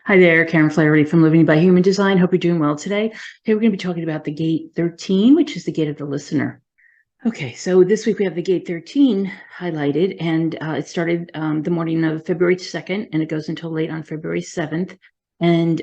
Hi there, Karen Flaherty from Living by Human Design. Hope you're doing well today. Today we're going to be talking about the gate 13, which is the gate of the listener. Okay, so this week we have the gate 13 highlighted, and it started the morning of February 2nd, and it goes until late on February 7th. And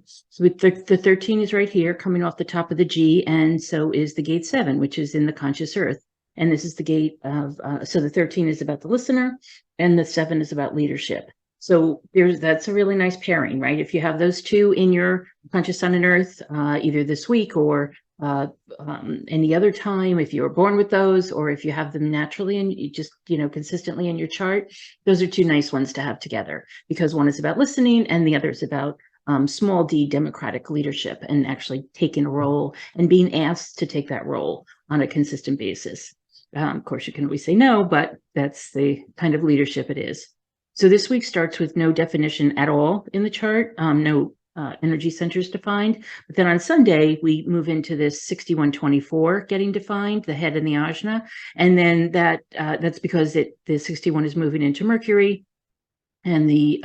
so with the 13 is right here, coming off the top of the G, and so is the gate 7, which is in the conscious earth. And this is the gate of, so the 13 is about the listener, and the 7 is about leadership. So that's a really nice pairing, right? If you have those two in your conscious sun and earth, either this week or any other time, if you were born with those, or if you have them naturally and you just, consistently in your chart, those are two nice ones to have together, because one is about listening and the other is about small d democratic leadership and actually taking a role and being asked to take that role on a consistent basis. Of course, you can always say no, but that's the kind of leadership it is. So this week starts with no definition at all in the chart, no energy centers defined. But then on Sunday, we move into this 6124 getting defined, the head and the ajna. And then that's because the 61 is moving into Mercury, and the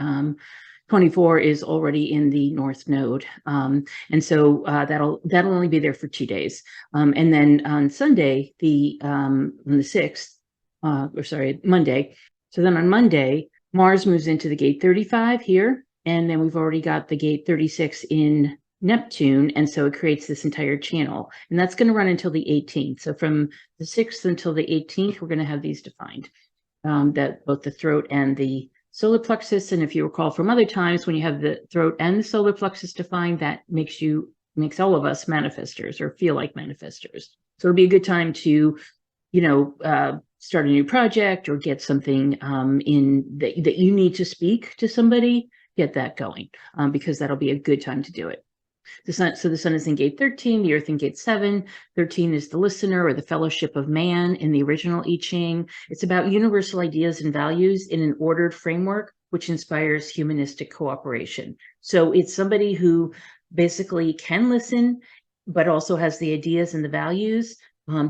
24 is already in the North Node. And so that'll only be there for 2 days. And then on Sunday, on the 6th, Monday. So then on Monday, Mars moves into the gate 35 here, and then we've already got the gate 36 in Neptune, and so it creates this entire channel, and that's going to run until the 18th. So from the 6th until the 18th, we're going to have these defined, that both the throat and the solar plexus. And if you recall from other times, when you have the throat and the solar plexus defined, that makes all of us manifestors, or feel like manifestors. So it'll be a good time to start a new project or get something in that you need to speak to somebody, get that going, because that'll be a good time to do it. So the sun is in gate 13, the earth in gate 7. 13 is the listener, or the fellowship of man in the original I Ching. It's about universal ideas and values in an ordered framework, which inspires humanistic cooperation. So it's somebody who basically can listen, but also has the ideas and the values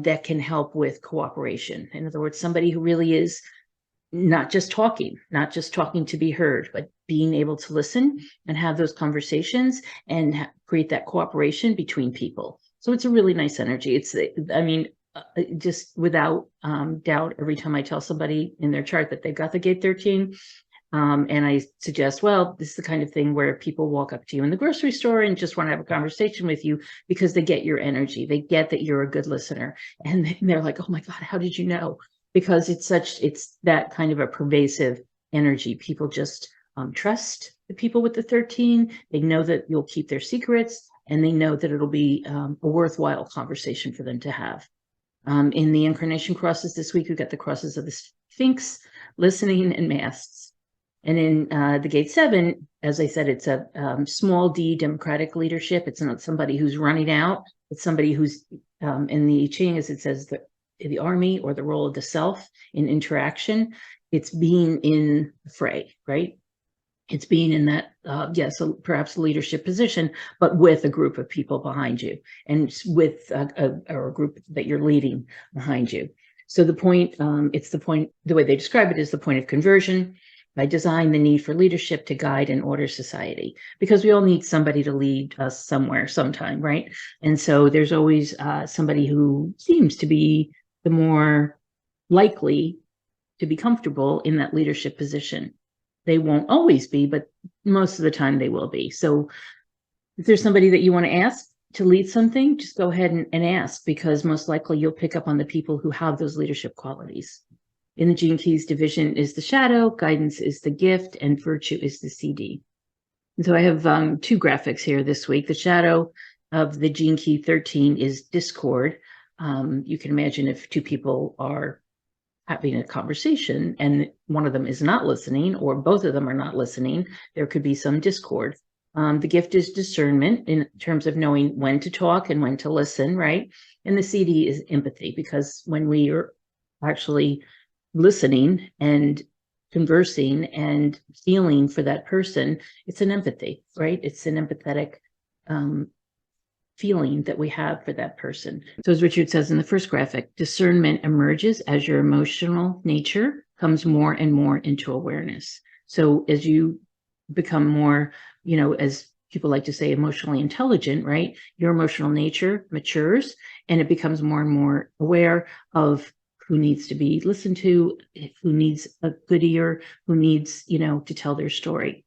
that can help with cooperation. In other words, somebody who really is not just talking to be heard, but being able to listen and have those conversations and create that cooperation between people. So it's a really nice energy. Just without doubt, every time I tell somebody in their chart that they've got the gate 13, and I suggest, well, this is the kind of thing where people walk up to you in the grocery store and just want to have a conversation with you because they get your energy. They get that you're a good listener. And they're like, oh my God, how did you know? Because it's that kind of a pervasive energy. People just trust the people with the 13. They know that you'll keep their secrets, and they know that it'll be a worthwhile conversation for them to have. In the incarnation crosses this week, we've got the crosses of the Sphinx, listening, and masts. And in the gate 7, as I said, it's a small d democratic leadership. It's not somebody who's running out. It's somebody who's in the I Ching, as it says, the army, or the role of the self in interaction. It's being in the fray, right? It's being in that, so perhaps a leadership position, but with a group of people behind you, and with a group that you're leading behind you. So the point, the way they describe it is the point of conversion. By design, the need for leadership to guide and order society, because we all need somebody to lead us somewhere, sometime, right? And so there's always somebody who seems to be the more likely to be comfortable in that leadership position. They won't always be, but most of the time they will be. So if there's somebody that you want to ask to lead something, just go ahead and ask, because most likely you'll pick up on the people who have those leadership qualities. In the Gene Keys, division is the shadow, guidance is the gift, and virtue is the CD. And so I have 2 graphics here this week. The shadow of the Gene Key 13 is discord. You can imagine if 2 people are having a conversation and one of them is not listening, or both of them are not listening, there could be some discord. The gift is discernment in terms of knowing when to talk and when to listen, right? And the CD is empathy, because when we are actually listening and conversing and feeling for that person, it's an empathy, right? It's an empathetic feeling that we have for that person. So as Richard says in the first graphic, discernment emerges as your emotional nature comes more and more into awareness. So as you become more, as people like to say, emotionally intelligent, right? Your emotional nature matures and it becomes more and more aware of who needs to be listened to, who needs a good ear, who needs, to tell their story.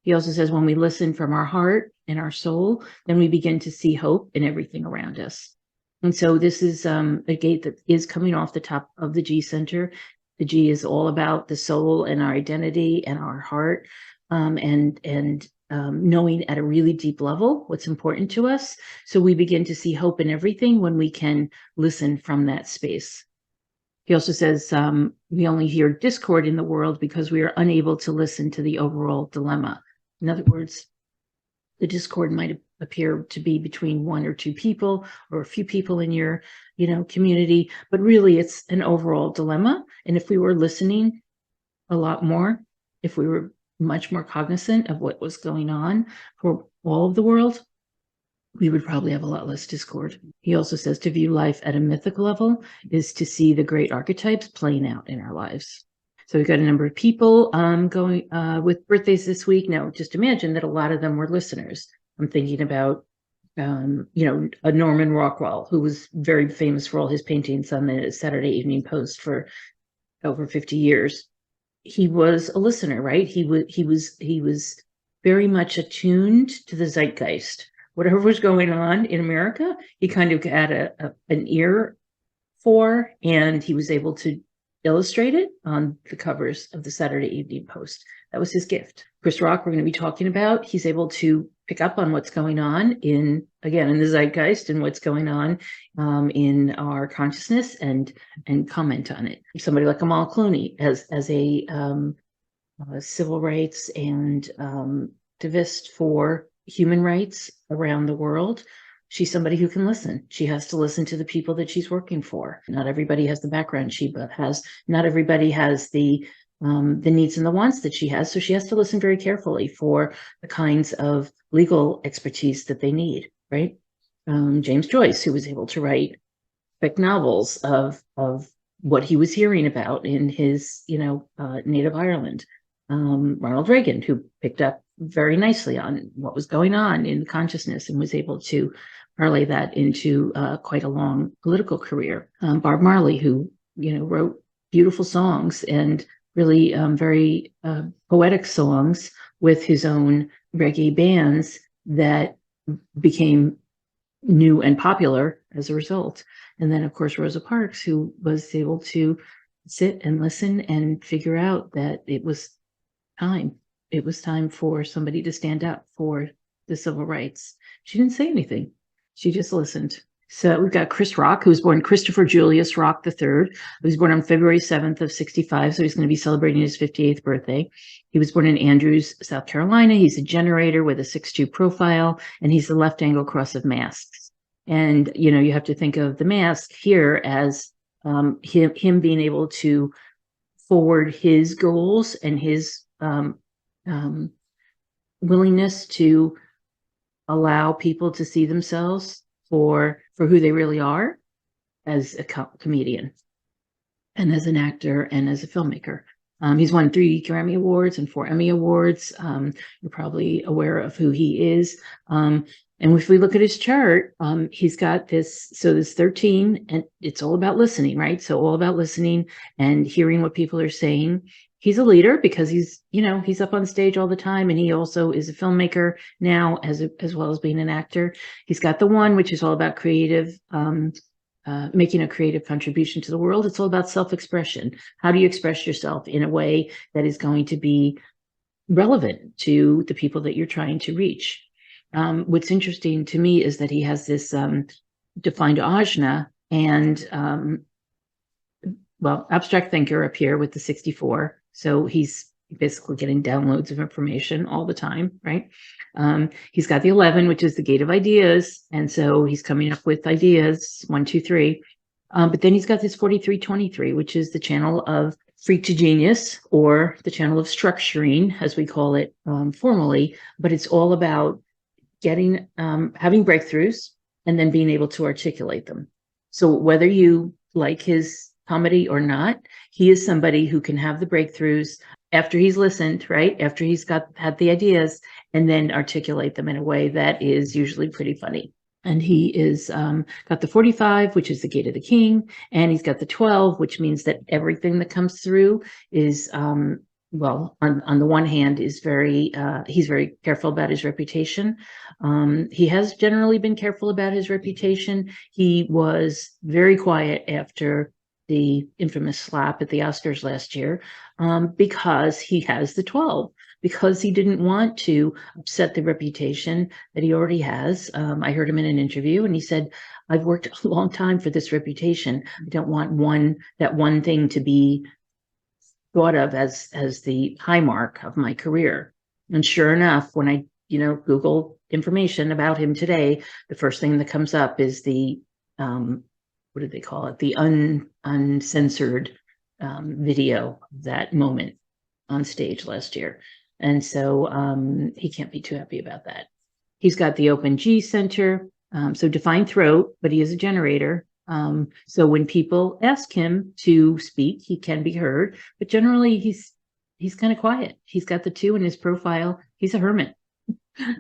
He also says when we listen from our heart and our soul, then we begin to see hope in everything around us. And so this is a gate that is coming off the top of the G center. The G is all about the soul and our identity and our heart, and knowing at a really deep level what's important to us. So we begin to see hope in everything when we can listen from that space. He also says we only hear discord in the world because we are unable to listen to the overall dilemma. In other words, the discord might appear to be between one or two people or a few people in your, community, but really it's an overall dilemma. And if we were listening a lot more, if we were much more cognizant of what was going on for all of the world, we would probably have a lot less discord. He also says to view life at a mythical level is to see the great archetypes playing out in our lives. So we've got a number of people going with birthdays this week. Now, just imagine that a lot of them were listeners. I'm thinking about, a Norman Rockwell, who was very famous for all his paintings on the Saturday Evening Post for over 50 years. He was a listener, right? He was very much attuned to the zeitgeist. Whatever was going on in America, he kind of had an ear for, and he was able to illustrate it on the covers of the Saturday Evening Post. That was his gift. Chris Rock, we're going to be talking about. He's able to pick up on what's going on in the zeitgeist and what's going on in our consciousness and comment on it. Somebody like Amal Clooney as a civil rights and activist for human rights around the world. She's somebody who can listen. She has to listen to the people that she's working for. Not everybody has the background she has. Not everybody has the needs and the wants that she has. So she has to listen very carefully for the kinds of legal expertise that they need, right? James Joyce, who was able to write epic novels of what he was hearing about in his, native Ireland. Ronald Reagan, who picked up very nicely on what was going on in consciousness and was able to parlay that into quite a long political career. Bob Marley, who, wrote beautiful songs and really very poetic songs with his own reggae bands that became new and popular as a result. And then, of course, Rosa Parks, who was able to sit and listen and figure out that it was time. It was time for somebody to stand up for the civil rights. She didn't say anything. She just listened. So we've got Chris Rock, who was born Christopher Julius Rock III. He was born on February 7th of 65, so he's going to be celebrating his 58th birthday. He was born in Andrews, South Carolina. He's a generator with a 6'2" profile, and he's the left angle cross of masks. And, you have to think of the mask here as him being able to forward his goals and his willingness to allow people to see themselves for who they really are as a comedian and as an actor and as a filmmaker. He's won 3 Grammy Awards and 4 Emmy Awards. You're probably aware of who he is. And if we look at his chart, he's got this 13, and it's all about listening, right? So all about listening and hearing what people are saying. He's a leader because he's up on stage all the time, and he also is a filmmaker now as well as being an actor. He's got the 1, which is all about creative, making a creative contribution to the world. It's all about self-expression. How do you express yourself in a way that is going to be relevant to the people that you're trying to reach? What's interesting to me is that he has this defined ajna and abstract thinker up here with the 64. So he's basically getting downloads of information all the time, right? He's got the 11, which is the gate of ideas. And so he's coming up with ideas, 1, 2, 3. But then he's got this 4323, which is the channel of freak to genius, or the channel of structuring, as we call it formally. But it's all about having breakthroughs and then being able to articulate them. So whether you like his comedy or not, he is somebody who can have the breakthroughs after he's listened, right? After he's had the ideas, and then articulate them in a way that is usually pretty funny. And he is got the 45, which is the gate of the king, and he's got the 12, which means that everything that comes through is well, on the one hand, is he's very careful about his reputation. He has generally been careful about his reputation. He was very quiet after the infamous slap at the Oscars last year, because he has the 12, because he didn't want to upset the reputation that he already has. I heard him in an interview, and he said, "I've worked a long time for this reputation. I don't want that one thing to be thought of as the high mark of my career." And sure enough, when I Google information about him today, the first thing that comes up is the what did they call it? The uncensored video of that moment on stage last year. And so he can't be too happy about that. He's got the open G center, so defined throat, but he is a generator. So when people ask him to speak, he can be heard, but generally he's kind of quiet. He's got the 2 in his profile. He's a hermit.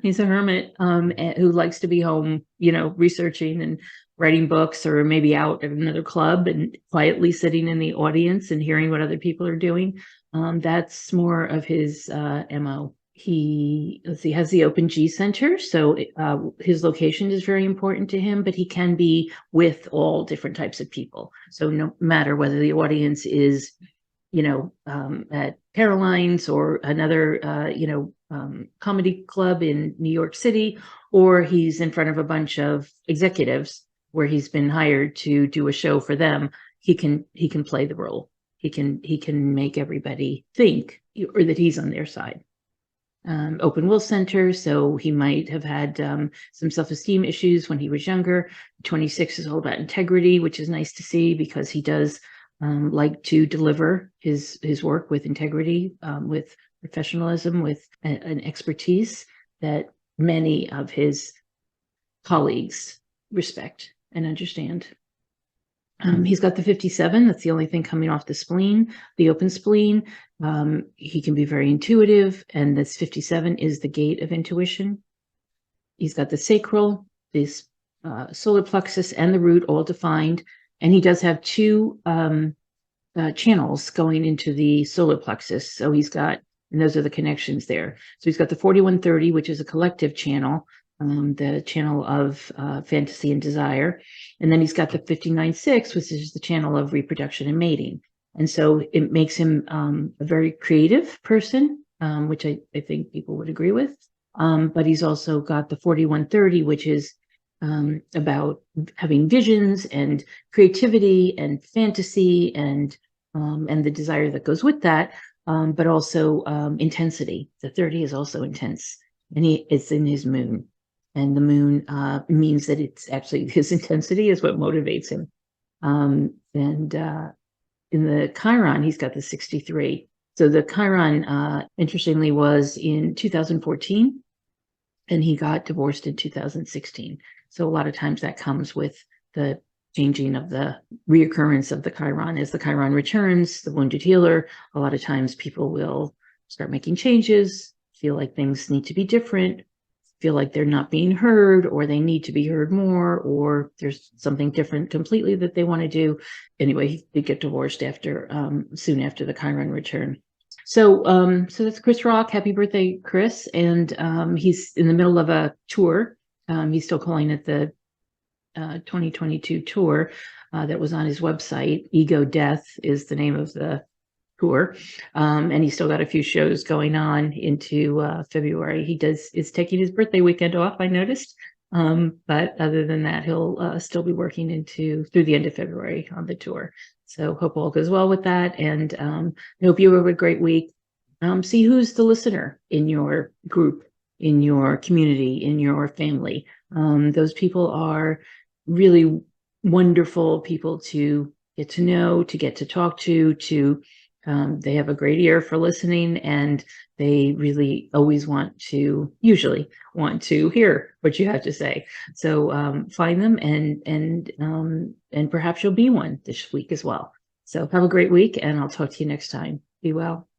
He's a hermit who likes to be home, researching and writing books, or maybe out at another club and quietly sitting in the audience and hearing what other people are doing. That's more of his MO. He has the open G center, so his location is very important to him, but he can be with all different types of people. So no matter whether the audience is, at Caroline's or another, comedy club in New York City, or he's in front of a bunch of executives where he's been hired to do a show for them, he can play the role. He can make everybody think or that he's on their side. Open will center, so he might have had some self-esteem issues when he was younger. 26 is all about integrity, which is nice to see, because he does like to deliver his work with integrity, with professionalism, with an expertise that many of his colleagues respect and understand. He's got the 57. That's the only thing coming off the spleen, the open spleen. He can be very intuitive, and this 57 is the gate of intuition. He's got the sacral, this solar plexus, and the root all defined. And he does have 2 channels going into the solar plexus. So and those are the connections there. So he's got the 4130, which is a collective channel, the channel of fantasy and desire. And then he's got the 59-6, which is the channel of reproduction and mating. And so it makes him a very creative person, which I think people would agree with. But he's also got the 4130, which is about having visions and creativity and fantasy and the desire that goes with that, but also intensity. The 30 is also intense, and it's in his moon. And the moon means that it's actually his intensity is what motivates him. And in the Chiron, he's got the 63. So the Chiron, interestingly, was in 2014, and he got divorced in 2016. So a lot of times that comes with the changing of the reoccurrence of the Chiron. As the Chiron returns, the wounded healer, a lot of times people will start making changes, feel like things need to be different, feel like they're not being heard, or they need to be heard more, or there's something different completely that they want to do. Anyway, he did get divorced soon after the Chiron return. So that's Chris Rock. Happy birthday, Chris. And he's in the middle of a tour. He's still calling it the 2022 tour that was on his website. Ego Death is the name of the tour. And he's still got a few shows going on into February. He is taking his birthday weekend off, I noticed. But other than that, he'll still be working through the end of February on the tour. So hope all goes well with that. And I hope you have a great week. See who's the listener in your group, in your community, in your family. Those people are really wonderful people to get to know, to get to talk to they have a great ear for listening, and they really usually want to hear what you have to say. So find them and perhaps you'll be one this week as well. So have a great week, and I'll talk to you next time. Be well.